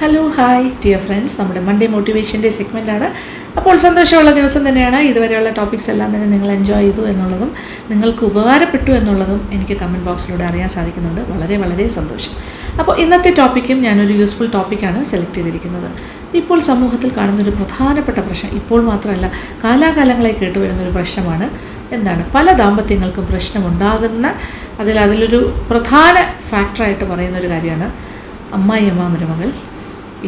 Hello hi dear friends, നമ്മുടെ Monday മോട്ടിവേഷൻ്റെ സെഗ്മെൻറ്റാണ്. അപ്പോൾ സന്തോഷമുള്ള ദിവസം തന്നെയാണ്. ഇതുവരെയുള്ള ടോപ്പിക്സ് എല്ലാം തന്നെ നിങ്ങൾ എൻജോയ് ചെയ്തു എന്നുള്ളതും നിങ്ങൾക്ക് ഉപകാരപ്പെട്ടു എന്നുള്ളതും എനിക്ക് കമൻറ്റ് ബോക്സിലൂടെ അറിയാൻ സാധിക്കുന്നുണ്ട്. വളരെ വളരെ സന്തോഷം. അപ്പോൾ ഇന്നത്തെ ടോപ്പിക്കും ഞാനൊരു യൂസ്ഫുൾ ടോപ്പിക്കാണ് സെലക്ട് ചെയ്തിരിക്കുന്നത്. ഇപ്പോൾ സമൂഹത്തിൽ കാണുന്നൊരു പ്രധാനപ്പെട്ട പ്രശ്നം, ഇപ്പോൾ മാത്രമല്ല കാലാകാലങ്ങളായി കേട്ടുവരുന്നൊരു പ്രശ്നമാണ്. എന്താണ്, പല ദാമ്പത്യങ്ങൾക്കും പ്രശ്നമുണ്ടാകുന്ന അതിലൊരു പ്രധാന ഫാക്ടറായിട്ട് പറയുന്നൊരു കാര്യമാണ് അമ്മായിയമ്മ മരുമകൾ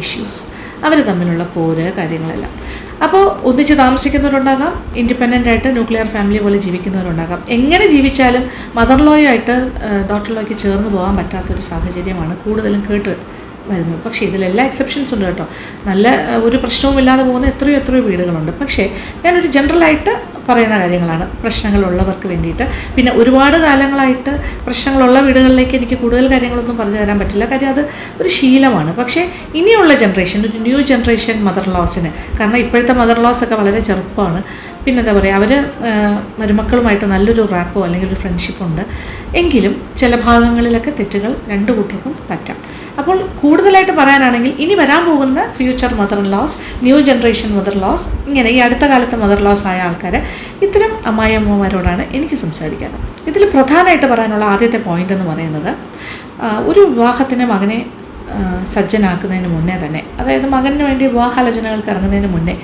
ഇഷ്യൂസ്. അവർ തമ്മിലുള്ള പോര് കാര്യങ്ങളെല്ലാം. അപ്പോൾ ഒന്നിച്ച് താമസിക്കുന്നവരുണ്ടാകാം, ഇൻഡിപെൻഡൻ്റ് ആയിട്ട് ന്യൂക്ലിയർ ഫാമിലി പോലെ ജീവിക്കുന്നവരുണ്ടാകാം. എങ്ങനെ ജീവിച്ചാലും മദർ ലോയായിട്ട് ഡോട്ടർ ലോയ്ക്ക് ചേർന്ന് പോകാൻ പറ്റാത്തൊരു സാഹചര്യമാണ് കൂടുതലും കേട്ട് വരുന്നത്. പക്ഷേ ഇതിലെല്ലാം എക്സെപ്ഷൻസ് ഉണ്ട് കേട്ടോ. നല്ല ഒരു പ്രശ്നവുമില്ലാതെ പോകുന്ന എത്രയോ വീടുകളുണ്ട്. പക്ഷേ ഞാനൊരു ജനറലായിട്ട് പറയുന്ന കാര്യങ്ങളാണ് പ്രശ്നങ്ങളുള്ളവർക്ക് വേണ്ടിയിട്ട്. പിന്നെ ഒരുപാട് കാലങ്ങളായിട്ട് പ്രശ്നങ്ങളുള്ള വീടുകളിലേക്ക് എനിക്ക് കൂടുതൽ കാര്യങ്ങളൊന്നും പറഞ്ഞു തരാൻ പറ്റില്ല, കാര്യം അത് ഒരു ശീലമാണ്. പക്ഷേ ഇനിയുള്ള ജനറേഷൻ, ഒരു ന്യൂ ജനറേഷൻ മദർ ലോസിന്, കാരണം ഇപ്പോഴത്തെ മദർ ലോസ് ഒക്കെ വളരെ ചെറുപ്പമാണ്. പിന്നെന്താ പറയുക, അവർ മരുമക്കളുമായിട്ട് നല്ലൊരു റാപ്പോ അല്ലെങ്കിൽ ഒരു ഫ്രണ്ട്ഷിപ്പുണ്ട്. എങ്കിലും ചില ഭാഗങ്ങളിലൊക്കെ തെറ്റുകൾ രണ്ടു കൂട്ടർക്കും പറ്റാം. അപ്പോൾ കൂടുതലായിട്ട് പറയാനാണെങ്കിൽ ഇനി വരാൻ പോകുന്ന future mother laws, new generation mother laws, ഇങ്ങനെ ഈ അടുത്ത കാലത്ത് മദർ ലോസ് ആയ ആൾക്കാർ, ഇത്തരം അമ്മായിയമ്മമാരോടാണ് എനിക്ക് സംസാരിക്കാറ്. ഇതിൽ പ്രധാനമായിട്ട് പറയാനുള്ള ആദ്യത്തെ പോയിൻ്റ് എന്ന് പറയുന്നത്, ഒരു വിവാഹത്തിന് മകനെ സജ്ജനാക്കുന്നതിന് മുന്നേ തന്നെ, അതായത് മകന് വേണ്ടി വിവാഹാലോചനകൾക്ക് ഇറങ്ങുന്നതിന് മുന്നേ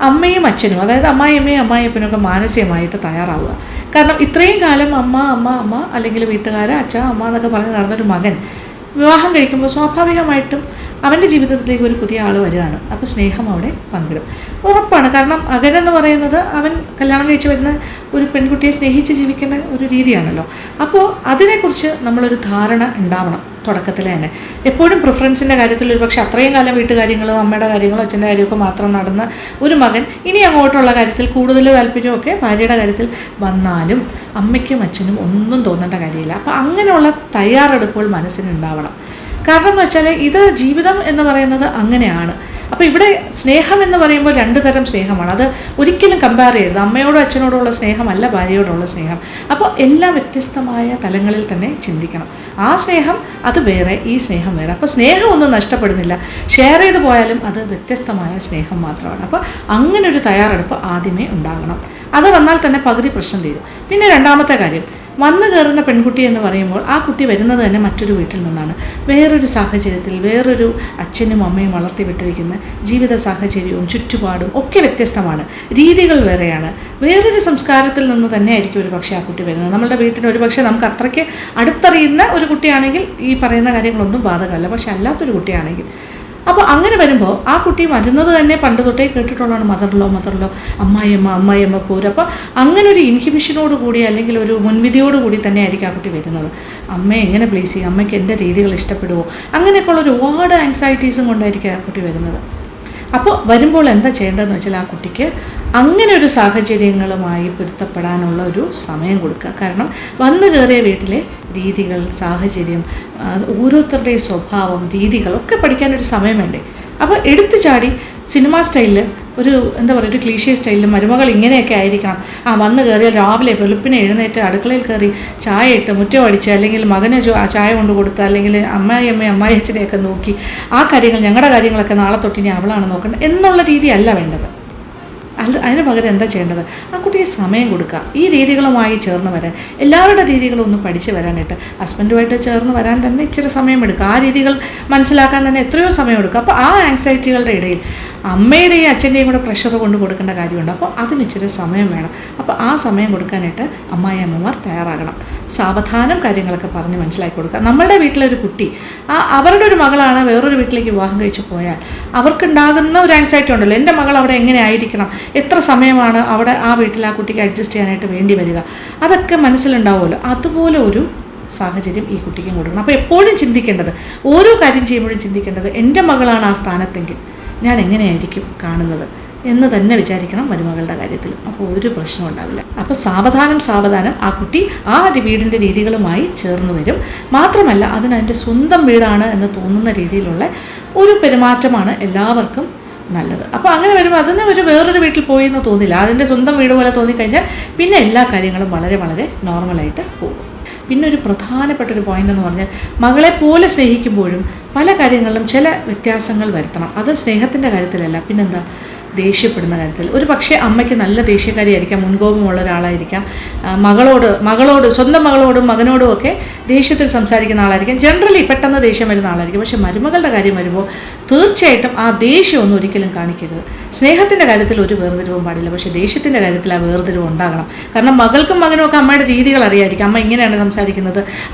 അമ്മയും അച്ഛനും, അതായത് അമ്മായിയമ്മയും അമ്മായിയപ്പനൊക്കെ മാനസികമായിട്ട് തയ്യാറാവുക. കാരണം ഇത്രയും കാലം അമ്മ അല്ലെങ്കിൽ വീട്ടുകാർ അച്ഛ അമ്മ എന്നൊക്കെ പറഞ്ഞ് നടന്നൊരു മകൻ വിവാഹം കഴിക്കുമ്പോൾ സ്വാഭാവികമായിട്ടും അവൻ്റെ ജീവിതത്തിലേക്ക് ഒരു പുതിയ ആൾ വരികയാണ്. അപ്പോൾ സ്നേഹം അവിടെ പങ്കിടും, ഉറപ്പാണ്. കാരണം അകലെന്ന് പറയുന്നത് അവൻ കല്യാണം കഴിച്ച് വരുന്ന ഒരു പെൺകുട്ടിയെ സ്നേഹിച്ച് ജീവിക്കുന്ന ഒരു രീതിയാണല്ലോ. അപ്പോൾ അതിനെക്കുറിച്ച് നമ്മളൊരു ധാരണ ഉണ്ടാവണം തുടക്കത്തിലെ തന്നെ. എപ്പോഴും പ്രിഫറൻസിൻ്റെ കാര്യത്തിൽ ഒരു പക്ഷേ അത്രയും കാലം വീട്ടുകാര്യങ്ങളോ അമ്മയുടെ കാര്യങ്ങളോ അച്ഛൻ്റെ കാര്യമൊക്കെ മാത്രം നടന്ന ഒരു മകൻ ഇനി അങ്ങോട്ടുള്ള കാര്യത്തിൽ കൂടുതൽ താല്പര്യമൊക്കെ ഭാര്യയുടെ കാര്യത്തിൽ വന്നാലും അമ്മയ്ക്കും അച്ഛനും ഒന്നും തോന്നേണ്ട കാര്യമില്ല. അപ്പോൾ അങ്ങനെയുള്ള തയ്യാറെടുപ്പുകൾ മനസ്സിനുണ്ടാവണം. കാരണം എന്ന് വെച്ചാൽ ഇത് ജീവിതം എന്ന് പറയുന്നത് അങ്ങനെയാണ്. അപ്പോൾ ഇവിടെ സ്നേഹം എന്ന് പറയുമ്പോൾ രണ്ട് തരം സ്നേഹമാണ്. അത് ഒരിക്കലും കമ്പയർ ചെയ്യരുത്. അമ്മയോടും അച്ഛനോടുള്ള സ്നേഹമല്ല ഭാര്യയോടുള്ള സ്നേഹം. അപ്പോൾ എല്ലാം വ്യത്യസ്തമായ തലങ്ങളിൽ തന്നെ ചിന്തിക്കണം. ആ സ്നേഹം അത് വേറെ, ഈ സ്നേഹം വേറെ. അപ്പോൾ സ്നേഹമൊന്നും നഷ്ടപ്പെടുന്നില്ല, ഷെയർ ചെയ്ത് പോയാലും അത് വ്യത്യസ്തമായ സ്നേഹം മാത്രമാണ്. അപ്പോൾ അങ്ങനൊരു തയ്യാറെടുപ്പ് ആദ്യമേ ഉണ്ടാകണം. അത് വന്നാൽ തന്നെ പകുതി പ്രശ്നം തീരും. പിന്നെ രണ്ടാമത്തെ കാര്യം, വന്നു കയറുന്ന പെൺകുട്ടി എന്ന് പറയുമ്പോൾ ആ കുട്ടി വരുന്നത് തന്നെ മറ്റൊരു വീട്ടിൽ നിന്നാണ്. വേറൊരു സാഹചര്യത്തിൽ, വേറൊരു അച്ഛനും അമ്മയും വളർത്തി വിട്ടിരിക്കുന്ന ജീവിത സാഹചര്യവും ചുറ്റുപാടും ഒക്കെ വ്യത്യസ്തമാണ്. രീതികൾ വേറെയാണ്. വേറൊരു സംസ്കാരത്തിൽ നിന്ന് തന്നെ ആയിരിക്കും ഒരു പക്ഷേ ആ കുട്ടി വരുന്നത്. നമ്മളുടെ വീട്ടിൽ ഒരു പക്ഷേ നമുക്ക് അത്രയ്ക്ക് അടുത്തറിയുന്ന ഒരു കുട്ടിയാണെങ്കിൽ ഈ പറയുന്ന കാര്യങ്ങളൊന്നും ബാധകമല്ല. പക്ഷെ അല്ലാത്തൊരു കുട്ടിയാണെങ്കിൽ, അപ്പോൾ അങ്ങനെ വരുമ്പോൾ ആ കുട്ടി വരുന്നത് തന്നെ പണ്ട് തൊട്ടേ കേട്ടിട്ടുള്ളതാണ് മദർലോ അമ്മായിയമ്മ പോര്. അപ്പോൾ അങ്ങനെ ഒരു ഇൻഹിബിഷനോട് കൂടി അല്ലെങ്കിൽ ഒരു മുൻവിധിയോട് കൂടി തന്നെ ആയിരിക്കും ആ കുട്ടി വരുന്നത്. അമ്മയെ എങ്ങനെ പ്ലീസ് ചെയ്യും, അമ്മയ്ക്ക് എൻ്റെ രീതികൾ ഇഷ്ടപ്പെടുമോ, അങ്ങനെയൊക്കെയുള്ള ഒരുപാട് ആങ്സൈറ്റീസും കൊണ്ടായിരിക്കും ആ കുട്ടി വരുന്നത്. അപ്പോൾ വരുമ്പോൾ എന്താ ചെയ്യേണ്ടതെന്ന് വെച്ചാൽ ആ കുട്ടിക്ക് അങ്ങനെ ഒരു സാഹചര്യങ്ങളുമായി പൊരുത്തപ്പെടാനുള്ള ഒരു സമയം കൊടുക്കുക. കാരണം വന്നു കയറിയ വീട്ടിലെ രീതികൾ, സാഹചര്യം, ഓരോരുത്തരുടെയും സ്വഭാവം, രീതികളൊക്കെ പഠിക്കാനൊരു സമയം വേണ്ടേ. അപ്പോൾ എടുത്തു ചാടി സിനിമാ സ്റ്റൈലിൽ ഒരു ഒരു ക്ലീഷേ സ്റ്റൈലിൽ മരുമകൾ ഇങ്ങനെയൊക്കെ ആയിരിക്കണം, വന്നു കയറിയാൽ രാവിലെ വെളുപ്പിനെ എഴുന്നേറ്റ് അടുക്കളയിൽ കയറി ചായ ഇട്ട് മുറ്റം അടിച്ച്, അല്ലെങ്കിൽ മകന് ചായ കൊണ്ട് കൊടുത്ത്, അല്ലെങ്കിൽ അമ്മായിയച്ഛനെയൊക്കെ നോക്കി ആ കാര്യങ്ങൾ, ഞങ്ങളുടെ കാര്യങ്ങളൊക്കെ നാളെ തൊട്ടിനി അവളാണ് നോക്കേണ്ടത് എന്നുള്ള രീതിയല്ല വേണ്ടത്. അതിന് പകരം എന്താ ചെയ്യേണ്ടത്, ആ കുട്ടിയെ സമയം കൊടുക്കുക. ഈ രീതികളുമായി ചേർന്ന് വരാൻ, എല്ലാവരുടെ രീതികളും ഒന്ന് പഠിച്ച് വരാനായിട്ട് ഹസ്ബൻഡുമായിട്ട് ചേർന്ന് വരാൻ തന്നെ ഇച്ചിരി സമയം എടുക്കുക. ആ രീതികൾ മനസ്സിലാക്കാൻ തന്നെ എത്രയോ സമയം എടുക്കുക. അപ്പോൾ ആ ആങ്സൈറ്റികളുടെ ഇടയിൽ അമ്മയുടെയും അച്ഛൻ്റെയും കൂടെ പ്രഷർ കൊണ്ട് കൊടുക്കേണ്ട കാര്യമുണ്ട്. അപ്പോൾ അതിന് ഇച്ചിരി സമയം വേണം. അപ്പോൾ ആ സമയം കൊടുക്കാനായിട്ട് അമ്മായിയമ്മമാർ തയ്യാറാകണം. സാവധാനം കാര്യങ്ങളൊക്കെ പറഞ്ഞ് മനസ്സിലാക്കി കൊടുക്കുക. നമ്മളുടെ വീട്ടിലൊരു കുട്ടി അവരുടെ ഒരു മകളാണ് വേറൊരു വീട്ടിലേക്ക് വിവാഹം കഴിച്ച് പോയാൽ അവർക്കുണ്ടാകുന്ന ഒരു ആങ്സൈറ്റി ഉണ്ടല്ലോ, എൻ്റെ മകൾ അവിടെ എങ്ങനെ ആയിരിക്കണം, എത്ര സമയമാണ് അവിടെ ആ വീട്ടിൽ ആ കുട്ടിക്ക് അഡ്ജസ്റ്റ് ചെയ്യാനായിട്ട് വേണ്ടി വരിക, അതൊക്കെ മനസ്സിലുണ്ടാവുമല്ലോ. അതുപോലെ ഒരു സാഹചര്യം ഈ കുട്ടിക്കും കൊടുക്കണം. അപ്പോൾ എപ്പോഴും ചിന്തിക്കേണ്ടത്, ഓരോ കാര്യം ചെയ്യുമ്പോഴും ചിന്തിക്കേണ്ടത്, എൻ്റെ മകളാണ് ആ സ്ഥാനത്തെങ്കിൽ ഞാൻ എങ്ങനെയായിരിക്കും കാണുന്നത് എന്ന് തന്നെ വിചാരിക്കണം മരുമകളുടെ കാര്യത്തിൽ. അപ്പോൾ ഒരു പ്രശ്നം ഉണ്ടാവില്ല. അപ്പോൾ സാവധാനം ആ കുട്ടി ആ വീടിൻ്റെ രീതികളുമായി ചേർന്ന് വരും. മാത്രമല്ല അതിൻ്റെ സ്വന്തം വീടാണ് എന്ന് തോന്നുന്ന രീതിയിലുള്ള ഒരു പെരുമാറ്റമാണ് എല്ലാവർക്കും നല്ലത്. അപ്പോൾ അങ്ങനെ വരുമ്പോൾ അതിന് വേറൊരു വീട്ടിൽ പോയി എന്ന് തോന്നില്ല, അതിൻ്റെ സ്വന്തം വീട് പോലെ തോന്നിക്കഴിഞ്ഞാൽ പിന്നെ എല്ലാ കാര്യങ്ങളും വളരെ വളരെ നോർമലായിട്ട് പോകും. പിന്നെ ഒരു പ്രധാനപ്പെട്ടൊരു പോയിൻ്റ് എന്ന് പറഞ്ഞാൽ മകളെ പോലെ സ്നേഹിക്കുമ്പോഴും പല കാര്യങ്ങളിലും ചില വ്യത്യാസങ്ങൾ വരുത്തണം. അത് സ്നേഹത്തിൻ്റെ കാര്യത്തിലല്ല, പിന്നെന്താ, ദേഷ്യപ്പെടുന്ന കാര്യത്തിൽ. ഒരു പക്ഷേ അമ്മയ്ക്ക് നല്ല ദേഷ്യക്കാരിയായിരിക്കാം, മുൻകോപമുള്ള ഒരാളായിരിക്കാം. സ്വന്തം മകളോടും മകനോടും ഒക്കെ ദേഷ്യത്തിൽ സംസാരിക്കുന്ന ആളായിരിക്കും. ജനറലി പെട്ടെന്ന് ദേഷ്യം വരുന്ന ആളായിരിക്കും. പക്ഷേ മരുമകളുടെ കാര്യം വരുമ്പോൾ തീർച്ചയായിട്ടും ആ ദേഷ്യമൊന്നും ഒരിക്കലും കാണിക്കരുത്. സ്നേഹത്തിൻ്റെ കാര്യത്തിൽ ഒരു വേർതിരിവും പാടില്ല, പക്ഷേ ദേഷ്യത്തിൻ്റെ കാര്യത്തിൽ ആ വേർതിരിവ് ഉണ്ടാകണം. കാരണം മകൾക്കും മകനും ഒക്കെ അമ്മയുടെ രീതികൾ അറിയായിരിക്കും. അമ്മ ഇങ്ങനെയാണ് സംസാരിക്കുന്നത്,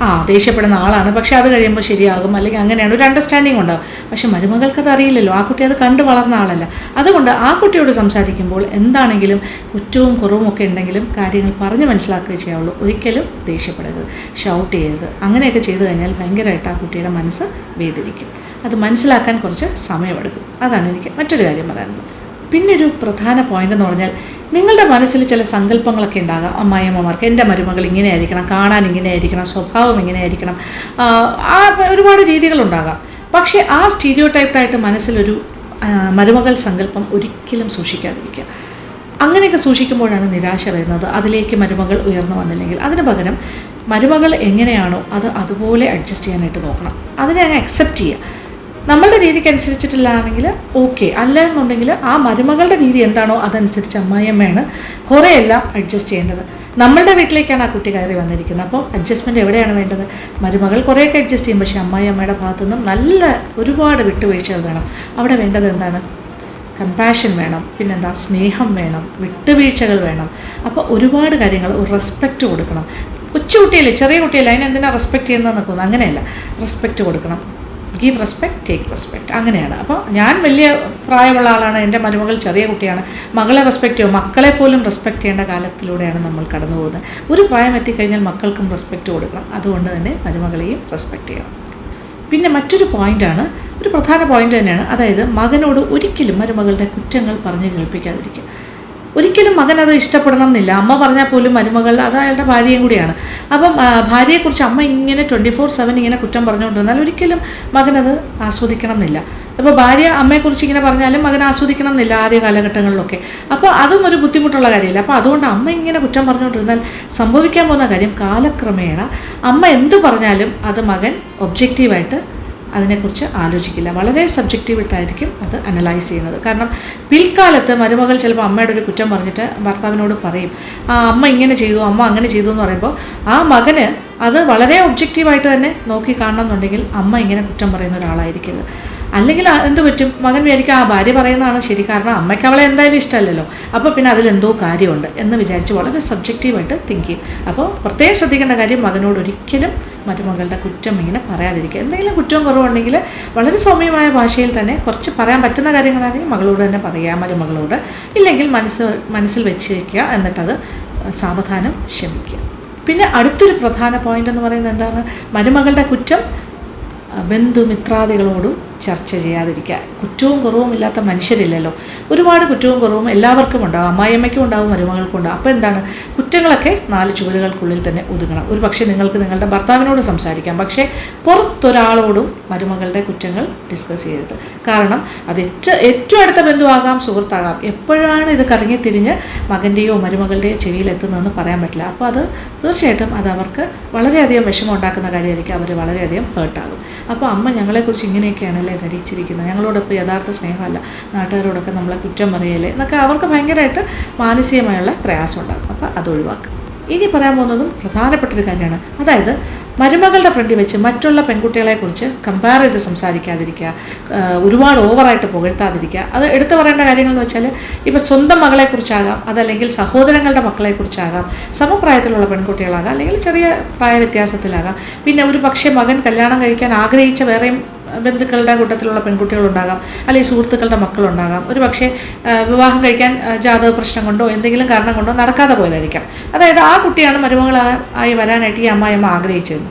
ദേഷ്യപ്പെടുന്ന ആളാണ്, പക്ഷേ അത് കഴിയുമ്പോൾ ശരിയാകും, അല്ലെങ്കിൽ അങ്ങനെയാണ് ഒരു അണ്ടർസ്റ്റാൻഡിങ് ഉണ്ടാകും. പക്ഷേ മരുമകൾക്കത് അറിയില്ലല്ലോ, ആ കുട്ടി അത് കണ്ടു വളർന്ന ആളല്ല. അതുകൊണ്ട് ആ കുട്ടിയോട് സംസാരിക്കുമ്പോൾ എന്താണെങ്കിലും കുറ്റവും കുറവും ഒക്കെ ഉണ്ടെങ്കിലും കാര്യങ്ങൾ പറഞ്ഞ് മനസ്സിലാക്കുകയും ചെയ്യാവുള്ളൂ. ഒരിക്കലും ദേഷ്യപ്പെടരുത്, ഷൗട്ട് ചെയ്യരുത്. അങ്ങനെയൊക്കെ ചെയ്തു കഴിഞ്ഞാൽ ഭയങ്കരമായിട്ട് ആ കുട്ടിയുടെ മനസ്സ് വേദനിക്കും. അത് മനസ്സിലാക്കാൻ കുറച്ച് സമയമെടുക്കും. അതാണ് എനിക്ക് മറ്റൊരു കാര്യം പറയാനുള്ളത്. പിന്നെ ഒരു പ്രധാന പോയിന്റ് എന്ന് പറഞ്ഞാൽ, നിങ്ങളുടെ മനസ്സിൽ ചില സങ്കല്പങ്ങളൊക്കെ ഉണ്ടാകാം. അമ്മായിയമ്മമാർക്ക് എൻ്റെ മരുമകൾ ഇങ്ങനെ ആയിരിക്കണം, കാണാൻ ഇങ്ങനെ ആയിരിക്കണം, സ്വഭാവം ഇങ്ങനെ ആയിരിക്കണം, ഒരുപാട് രീതികളുണ്ടാകാം. പക്ഷേ ആ സ്റ്റീരിയോ ടൈപ്പായിട്ട് മനസ്സിലൊരു മരുമകൾ സങ്കല്പം ഒരിക്കലും സൂക്ഷിക്കാതിരിക്കുക. അങ്ങനെയൊക്കെ സൂക്ഷിക്കുമ്പോഴാണ് നിരാശ വരുന്നത്, അതിലേക്ക് മരുമകൾ ഉയർന്നു വന്നില്ലെങ്കിൽ. അതിന് പകരം മരുമകൾ എങ്ങനെയാണോ അത് അതുപോലെ അഡ്ജസ്റ്റ് ചെയ്യാനായിട്ട് നോക്കണം. അതിനെ അങ്ങ് അക്സെപ്റ്റ് ചെയ്യുക. നമ്മളുടെ രീതിക്ക് അനുസരിച്ചിട്ടില്ലാണെങ്കിൽ ഓക്കെ, അല്ല എന്നുണ്ടെങ്കിൽ ആ മരുമകളുടെ രീതി എന്താണോ അതനുസരിച്ച് അമ്മായിയമ്മയാണ് കുറേയെല്ലാം അഡ്ജസ്റ്റ് ചെയ്യേണ്ടത്. നമ്മളുടെ വീട്ടിലേക്കാണ് ആ കുട്ടി കയറി വന്നിരിക്കുന്നത്. അപ്പോൾ അഡ്ജസ്റ്റ്മെൻറ്റ് എവിടെയാണ് വേണ്ടത്? മരുമകൾ കുറേയൊക്കെ അഡ്ജസ്റ്റ് ചെയ്യും, പക്ഷേ അമ്മായിയമ്മയുടെ ഭാഗത്തുനിന്നും നല്ല ഒരുപാട് വിട്ടുവീഴ്ചകൾ വേണം. അവിടെ വേണ്ടത് എന്താണ്? കമ്പാഷൻ വേണം, പിന്നെന്താ, സ്നേഹം വേണം, വിട്ടുവീഴ്ചകൾ വേണം. അപ്പോൾ ഒരുപാട് കാര്യങ്ങൾ, ഒരു റെസ്പെക്റ്റ് കൊടുക്കണം. കൊച്ചുകുട്ടിയല്ലേ, ചെറിയ കുട്ടിയല്ലേ, അതിനെന്തിനാ റെസ്പെക്റ്റ് ചെയ്യുന്നതെന്നൊക്കെ തോന്നുന്നു. അങ്ങനെയല്ല, റെസ്പെക്റ്റ് കൊടുക്കണം. ഗീവ് റെസ്പെക്റ്റ്, ടേക്ക് റെസ്പെക്റ്റ്, അങ്ങനെയാണ്. അപ്പോൾ ഞാൻ വലിയ പ്രായമുള്ള ആളാണ്, എൻ്റെ മരുമകൾ ചെറിയ കുട്ടിയാണ്, മകളെ റെസ്പെക്റ്റ് ചെയ്യും, മക്കളെ പോലും റെസ്പെക്റ്റ് ചെയ്യേണ്ട കാലത്തിലൂടെയാണ് നമ്മൾ കടന്നു പോകുന്നത്. ഒരു പ്രായം എത്തിക്കഴിഞ്ഞാൽ മക്കൾക്കും റെസ്പെക്റ്റ് കൊടുക്കണം. അതുകൊണ്ട് തന്നെ മരുമകളെയും റെസ്പെക്റ്റ് ചെയ്യണം. പിന്നെ മറ്റൊരു പോയിൻ്റാണ്, ഒരു പ്രധാന പോയിൻ്റ് തന്നെയാണ്, അതായത് മകനോട് ഒരിക്കലും മരുമകളുടെ കുറ്റങ്ങൾ പറഞ്ഞ് കേൾപ്പിക്കാതിരിക്കുക. ഒരിക്കലും മകൻ അത് ഇഷ്ടപ്പെടണം എന്നില്ല. അമ്മ പറഞ്ഞാൽ പോലും മരുമകൾ അത് അയാളുടെ ഭാര്യയും കൂടിയാണ്. അപ്പം ഭാര്യയെക്കുറിച്ച് അമ്മ ഇങ്ങനെ 24/7 ഇങ്ങനെ കുറ്റം പറഞ്ഞുകൊണ്ടിരുന്നാൽ ഒരിക്കലും മകനത് ആസ്വദിക്കണം എന്നില്ല. അപ്പോൾ ഭാര്യ അമ്മയെക്കുറിച്ച് ഇങ്ങനെ പറഞ്ഞാലും മകൻ ആസ്വദിക്കണം എന്നില്ല ആദ്യ കാലഘട്ടങ്ങളിലൊക്കെ. അപ്പോൾ അതും ഒരു ബുദ്ധിമുട്ടുള്ള കാര്യമില്ല. അപ്പോൾ അതുകൊണ്ട് അമ്മ ഇങ്ങനെ കുറ്റം പറഞ്ഞുകൊണ്ടിരുന്നാൽ സംഭവിക്കാൻ പോകുന്ന കാര്യം, കാലക്രമേണ അമ്മ എന്ത് പറഞ്ഞാലും അത് മകൻ ഒബ്ജക്റ്റീവായിട്ട് അതിനെക്കുറിച്ച് ആലോചിക്കില്ല. വളരെ സബ്ജക്റ്റീവായിട്ടായിരിക്കും അത് അനലൈസ് ചെയ്യുന്നത്. കാരണം പിൽക്കാലത്ത് മരുമകൾ ചിലപ്പോൾ അമ്മയുടെ ഒരു കുറ്റം പറഞ്ഞിട്ട് ഭർത്താവിനോട് പറയും, അമ്മ ഇങ്ങനെ ചെയ്തു, അമ്മ അങ്ങനെ ചെയ്തു എന്ന് പറയുമ്പോൾ ആ മകന് അത് വളരെ ഒബ്ജക്റ്റീവായിട്ട് തന്നെ നോക്കി കാണണം എന്നുണ്ടെങ്കിൽ അമ്മ ഇങ്ങനെ കുറ്റം പറയുന്ന ഒരാളായിരിക്കരുത്. അല്ലെങ്കിൽ എന്ത് പറ്റും, മകൻ വിചാരിക്കും ഭാര്യ പറയുന്നതാണ് ശരി, കാരണം അമ്മയ്ക്ക് അവളെ എന്തായാലും ഇഷ്ടമല്ലല്ലോ, അപ്പോൾ പിന്നെ അതിലെന്തോ കാര്യമുണ്ട് എന്ന് വിചാരിച്ച് വളരെ സബ്ജക്റ്റീവായിട്ട് തിങ്ക് ചെയ്യും. അപ്പോൾ പ്രത്യേകം ശ്രദ്ധിക്കേണ്ട കാര്യം, മകനോട് ഒരിക്കലും മരുമകളുടെ കുറ്റം ഇങ്ങനെ പറയാതിരിക്കുക. എന്തെങ്കിലും കുറ്റവും കുറവുണ്ടെങ്കിൽ വളരെ സൗമ്യമായ ഭാഷയിൽ തന്നെ കുറച്ച് പറയാൻ പറ്റുന്ന കാര്യങ്ങളാണെങ്കിൽ മകളോട് തന്നെ പറയുക, മരുമകളോട്. ഇല്ലെങ്കിൽ മനസ്സിൽ വെച്ച് വയ്ക്കുക, എന്നിട്ടത് സാവധാനം ക്ഷമിക്കുക. പിന്നെ അടുത്തൊരു പ്രധാന പോയിൻ്റ് എന്ന് പറയുന്നത് എന്താണ്, മരുമകളുടെ കുറ്റം ബന്ധുമിത്രാദികളോടും ചർച്ച ചെയ്യാതിരിക്കുക. കുറ്റവും കുറവും ഇല്ലാത്ത മനുഷ്യരില്ലല്ലോ. ഒരുപാട് കുറ്റവും കുറവും എല്ലാവർക്കും ഉണ്ടാകും, അമ്മായിയമ്മയ്ക്കും ഉണ്ടാകും, മരുമകൾക്കും ഉണ്ടാകും. അപ്പോൾ എന്താണ്, കുറ്റങ്ങളൊക്കെ 4 ചുവരുകൾക്കുള്ളിൽ തന്നെ ഒതുങ്ങണം. ഒരു പക്ഷേ നിങ്ങൾക്ക് നിങ്ങളുടെ ഭർത്താവിനോട് സംസാരിക്കാം, പക്ഷേ പുറത്തൊരാളോടും മരുമകളുടെ കുറ്റങ്ങൾ ഡിസ്കസ് ചെയ്യരുത്. കാരണം അത് ഏറ്റവും അടുത്ത ബന്ധുവാകാം, സുഹൃത്താകാം. എപ്പോഴാണ് ഇത് കറങ്ങിത്തിരിഞ്ഞ് മകൻ്റെയോ മരുമകളുടെയോ ചെവിയിലെത്തുന്നതെന്ന് പറയാൻ പറ്റില്ല. അപ്പോൾ അത് തീർച്ചയായിട്ടും അത് അവർക്ക് വളരെയധികം വിഷമം ഉണ്ടാക്കുന്ന കാര്യമായിരിക്കും. അവർ വളരെയധികം ഹേർട്ടാകും. അപ്പോൾ അമ്മ ഞങ്ങളെക്കുറിച്ച് ഇങ്ങനെയൊക്കെയാണല്ലേ ധരിച്ചിരിക്കുന്നത്, ഞങ്ങളോടൊപ്പം യഥാർത്ഥ സ്നേഹമല്ല, നാട്ടുകാരോടൊക്കെ നമ്മളെ കുറ്റം പറയല്ലേ എന്നൊക്കെ അവർക്ക് ഭയങ്കരമായിട്ട് മാനസികമായുള്ള പ്രയാസം ഉണ്ടാകും. അപ്പോൾ അത് ഒഴിവാക്കുക. ഇനി പറയാൻ പോകുന്നതും പ്രധാനപ്പെട്ടൊരു കാര്യമാണ്, അതായത് മരുമകളുടെ ഫ്രണ്ടിൽ വെച്ച് മറ്റുള്ള പെൺകുട്ടികളെക്കുറിച്ച് കമ്പയർ ചെയ്ത് സംസാരിക്കാതിരിക്കുക, ഒരുപാട് ഓവറായിട്ട് പുകഴ്ത്താതിരിക്കുക. അത് എടുത്തു പറയേണ്ട കാര്യങ്ങളെന്ന് വെച്ചാൽ, ഇപ്പോൾ സ്വന്തം മകളെക്കുറിച്ചാകാം, അതല്ലെങ്കിൽ സഹോദരങ്ങളുടെ മക്കളെക്കുറിച്ചാകാം, സമപ്രായത്തിലുള്ള പെൺകുട്ടികളാകാം, അല്ലെങ്കിൽ ചെറിയ പ്രായ വ്യത്യാസത്തിലാകാം. പിന്നെ ഒരു പക്ഷേ മകൻ കല്യാണം കഴിക്കാൻ ആഗ്രഹിച്ച വേറെയും ബന്ധുക്കളുടെ കൂട്ടത്തിലുള്ള പെൺകുട്ടികളുണ്ടാകാം, അല്ലെങ്കിൽ സുഹൃത്തുക്കളുടെ മക്കളുണ്ടാകാം. ഒരു പക്ഷേ വിവാഹം കഴിക്കാൻ ജാതക പ്രശ്നം കൊണ്ടോ എന്തെങ്കിലും കാരണം കൊണ്ടോ നടക്കാതെ പോയതായിരിക്കാം. അതായത് ആ കുട്ടിയാണ് മരുമകളായി വരാനായിട്ട് ഈ അമ്മായിയമ്മ ആഗ്രഹിച്ചിരുന്നത്.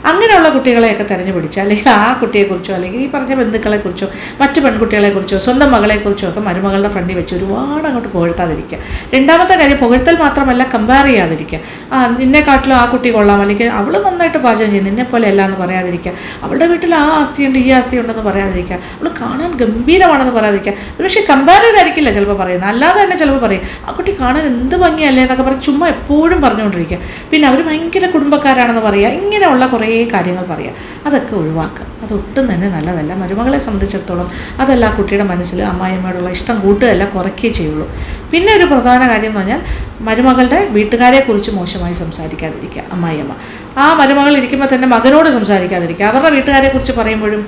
അങ്ങനെയുള്ള കുട്ടികളെയൊക്കെ തിരഞ്ഞു പിടിച്ച്, അല്ലെങ്കിൽ ആ കുട്ടിയെക്കുറിച്ചോ അല്ലെങ്കിൽ ഈ പറഞ്ഞ ബന്ധുക്കളെക്കുറിച്ചോ മറ്റ് പെൺകുട്ടികളെക്കുറിച്ചോ സ്വന്തം മകളെക്കുറിച്ചോ ഒക്കെ മരുമകളുടെ ഫ്രണ്ടിൽ വെച്ച് ഒരുപാട് അങ്ങോട്ട് പുകഴ്ത്താതിരിക്കുക. രണ്ടാമത്തെ കാര്യം, പുകഴ്ത്തൽ മാത്രമല്ല, കമ്പയർ ചെയ്യാതിരിക്കുക. നിന്നെക്കാട്ടിലും ആ കുട്ടി കൊള്ളാം, അല്ലെങ്കിൽ അവൾ നന്നായിട്ട് പാചകം ചെയ്യും, നിന്നെപ്പോലെ അല്ല എന്ന് പറയാതിരിക്കുക. അവളുടെ വീട്ടിൽ ആ ആസ്തിയുണ്ട്, ഈ ജാസ്തി ഉണ്ടെന്ന് പറയാതിരിക്കുക, അവൾ കാണാൻ ഗംഭീരമാണെന്ന് പറയാതിരിക്കുക. പക്ഷേ കമ്പയർ ചെയ്തായിരിക്കില്ല ചിലപ്പോൾ പറയുന്നത്, അല്ലാതെ തന്നെ ചിലപ്പോൾ പറയും ആ കുട്ടി കാണാൻ എന്ത് ഭംഗിയല്ലേ എന്നൊക്കെ പറഞ്ഞ് ചുമ്മാ എപ്പോഴും പറഞ്ഞുകൊണ്ടിരിക്കുക. പിന്നെ അവർ ഭയങ്കര കുടുംബക്കാരാണെന്ന് പറയുക, ഇങ്ങനെയുള്ള കുറേ കാര്യങ്ങൾ പറയുക. അതൊക്കെ ഒഴിവാക്കുക, അതൊട്ടും തന്നെ നല്ലതല്ല. മരുമകളെ സംബന്ധിച്ചിടത്തോളം അതല്ല ആ കുട്ടിയുടെ മനസ്സിൽ അമ്മായിയമ്മയോടുള്ള ഇഷ്ടം കൂട്ടുകയല്ല, കുറയ്ക്കുകയേ ചെയ്യുള്ളൂ. പിന്നെ ഒരു പ്രധാന കാര്യം എന്ന് പറഞ്ഞാൽ മരുമകളുടെ വീട്ടുകാരെക്കുറിച്ച് മോശമായി സംസാരിക്കാതിരിക്കുക അമ്മായിയമ്മ. ആ മരുമകൾ ഇരിക്കുമ്പോൾ തന്നെ മകനോട് സംസാരിക്കാതിരിക്കുക. അവരുടെ വീട്ടുകാരെക്കുറിച്ച് പറയുമ്പോഴും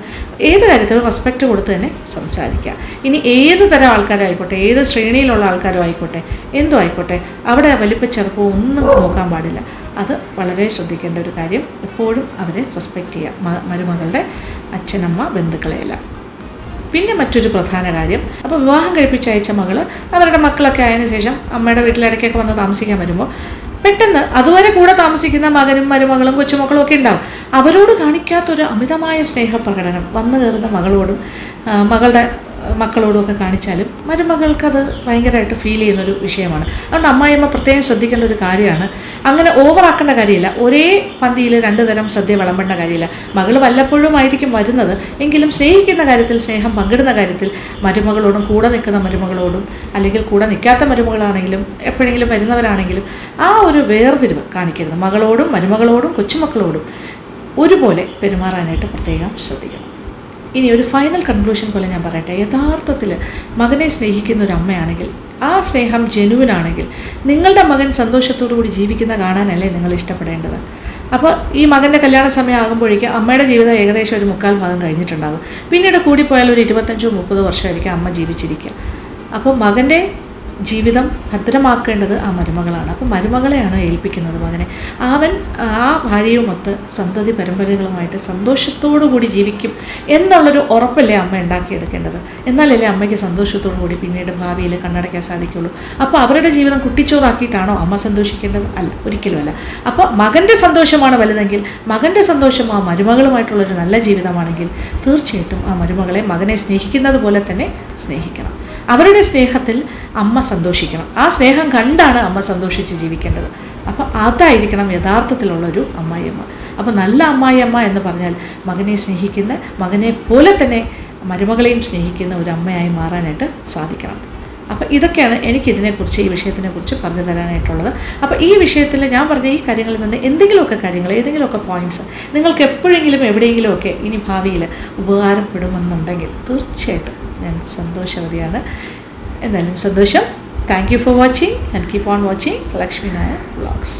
ഏത് കാര്യത്തിലും റെസ്പെക്റ്റ് കൊടുത്ത് തന്നെ സംസാരിക്കുക. ഇനി ഏത് തരം ആൾക്കാരും ആയിക്കോട്ടെ, ഏത് ശ്രേണിയിലുള്ള ആൾക്കാരും ആയിക്കോട്ടെ, എന്തോ ആയിക്കോട്ടെ, അവിടെ വലിപ്പ ചെറുപ്പവും ഒന്നും നോക്കാൻ പാടില്ല. അത് വളരെ ശ്രദ്ധിക്കേണ്ട ഒരു കാര്യം. എപ്പോഴും അവരെ റെസ്പെക്റ്റ് ചെയ്യുക, മരുമകളുടെ അച്ഛനമ്മ ബന്ധുക്കളെയെല്ലാം. പിന്നെ മറ്റൊരു പ്രധാന കാര്യം, അപ്പോൾ വിവാഹം കഴിപ്പിച്ചയച്ച മകൾ അവരുടെ മക്കളൊക്കെ ആയതിനു ശേഷം അമ്മയുടെ വീട്ടിലിടയ്ക്കൊക്കെ വന്ന് താമസിക്കാൻ വരുമ്പോൾ പെട്ടെന്ന് അതുവരെ കൂടെ താമസിക്കുന്ന മകനും മരുമകളും കൊച്ചുമക്കളും ഒക്കെ ഉണ്ടാവും. അവരോട് കാണിക്കാത്തൊരു അമിതമായ സ്നേഹപ്രകടനം വന്നു കയറുന്ന മകളോടും മകളുടെ മക്കളോടും ഒക്കെ കാണിച്ചാലും മരുമകൾക്കത് ഭയങ്കരമായിട്ട് ഫീൽ ചെയ്യുന്നൊരു വിഷയമാണ്. അതുകൊണ്ട് അമ്മായിയമ്മ പ്രത്യേകം ശ്രദ്ധിക്കേണ്ട ഒരു കാര്യമാണ്. അങ്ങനെ ഓവറാക്കേണ്ട കാര്യമില്ല. ഒരേ പന്തിയിൽ 2 തരം സദ്യ വിളമ്പേണ്ട കാര്യമില്ല. മകൾ വല്ലപ്പോഴും ആയിരിക്കും വരുന്നത്, എങ്കിലും സ്നേഹിക്കുന്ന കാര്യത്തിൽ, സ്നേഹം പങ്കിടുന്ന കാര്യത്തിൽ മരുമകളോടും, കൂടെ നിൽക്കുന്ന മരുമകളോടും, അല്ലെങ്കിൽ കൂടെ നിൽക്കാത്ത മരുമകളാണെങ്കിലും എപ്പോഴെങ്കിലും വരുന്നവരാണെങ്കിലും ആ ഒരു വേർതിരിവ് കാണിക്കരുത്. മകളോടും മരുമകളോടും കൊച്ചുമക്കളോടും ഒരുപോലെ പെരുമാറാനായിട്ട് പ്രത്യേകം ശ്രദ്ധിക്കണം. ഇനി ഒരു ഫൈനൽ കൺക്ലൂഷൻ പോലെ ഞാൻ പറയട്ടെ, യഥാർത്ഥത്തിൽ മകനെ സ്നേഹിക്കുന്ന ഒരു അമ്മയാണെങ്കിൽ, ആ സ്നേഹം ജെനുവിനാണെങ്കിൽ, നിങ്ങളുടെ മകൻ സന്തോഷത്തോടു കൂടി ജീവിക്കുന്ന കാണാനല്ലേ നിങ്ങൾ ഇഷ്ടപ്പെടേണ്ടത്. അപ്പോൾ ഈ മകൻ്റെ കല്യാണ സമയം ആകുമ്പോഴേക്കും അമ്മയുടെ ജീവിതം ഏകദേശം ഒരു 3/4 ഭാഗം കഴിഞ്ഞിട്ടുണ്ടാകും. പിന്നീട് കൂടിപ്പോയാൽ ഒരു 25-30 വർഷമായിരിക്കും അമ്മ ജീവിച്ചിരിക്കുക. അപ്പോൾ മകൻ്റെ ജീവിതം ഭദ്രമാക്കേണ്ടത് ആ മരുമകളാണ്. അപ്പോൾ മരുമകളെയാണ് ഏൽപ്പിക്കുന്നത് മകനെ. അവൻ ആ ഭാര്യയുമൊത്ത് സന്തതി പരമ്പരകളുമായിട്ട് സന്തോഷത്തോടു കൂടി ജീവിക്കും എന്നുള്ളൊരു ഉറപ്പല്ലേ അമ്മ ഉണ്ടാക്കിയെടുക്കേണ്ടത്. എന്നാലല്ലേ അമ്മയ്ക്ക് സന്തോഷത്തോടു കൂടി പിന്നീട് ഭാവിയിൽ കണ്ണടയ്ക്കാൻ സാധിക്കുള്ളൂ. അപ്പോൾ അവരുടെ ജീവിതം കുട്ടിച്ചോറാക്കിയിട്ടാണോ അമ്മ സന്തോഷിക്കേണ്ടത്? അല്ല, ഒരിക്കലുമല്ല. അപ്പോൾ മകൻ്റെ സന്തോഷമാണ് വലുതെങ്കിൽ, മകൻ്റെ സന്തോഷം ആ മരുമകളുമായിട്ടുള്ളൊരു നല്ല ജീവിതമാണെങ്കിൽ, തീർച്ചയായിട്ടും ആ മരുമകളെ മകനെ സ്നേഹിക്കുന്നത് പോലെ തന്നെ സ്നേഹിക്കണം. അവരുടെ സ്നേഹത്തിൽ അമ്മ സന്തോഷിക്കണം. ആ സ്നേഹം കണ്ടാണ് അമ്മ സന്തോഷിച്ച് ജീവിക്കേണ്ടത്. അപ്പോൾ അതായിരിക്കണം യഥാർത്ഥത്തിലുള്ളൊരു അമ്മായിയമ്മ. അപ്പോൾ നല്ല അമ്മായിയമ്മ എന്ന് പറഞ്ഞാൽ മകനെ സ്നേഹിക്കുന്ന, മകനെ പോലെ തന്നെ മരുമകളെയും സ്നേഹിക്കുന്ന ഒരു അമ്മയായി മാറാനായിട്ട് സാധിക്കണം. അപ്പോൾ ഇതൊക്കെയാണ് എനിക്കിതിനെക്കുറിച്ച്, ഈ വിഷയത്തിനെക്കുറിച്ച് പറഞ്ഞു തരാനായിട്ടുള്ളത്. അപ്പോൾ ഈ വിഷയത്തിൽ ഞാൻ പറഞ്ഞ ഈ കാര്യങ്ങളിൽ നിന്ന് എന്തെങ്കിലുമൊക്കെ കാര്യങ്ങൾ, ഏതെങ്കിലുമൊക്കെ പോയിൻറ്റ്സ് നിങ്ങൾക്ക് എപ്പോഴെങ്കിലും എവിടെയെങ്കിലുമൊക്കെ ഇനി ഭാവിയിൽ ഉപകാരപ്പെടുമെന്നുണ്ടെങ്കിൽ തീർച്ചയായിട്ടും ഞാൻ സന്തോഷവതിയാണ്. എന്തായാലും സന്തോഷം. Thank you for watching and keep on watching Lakshmi Nair vlogs.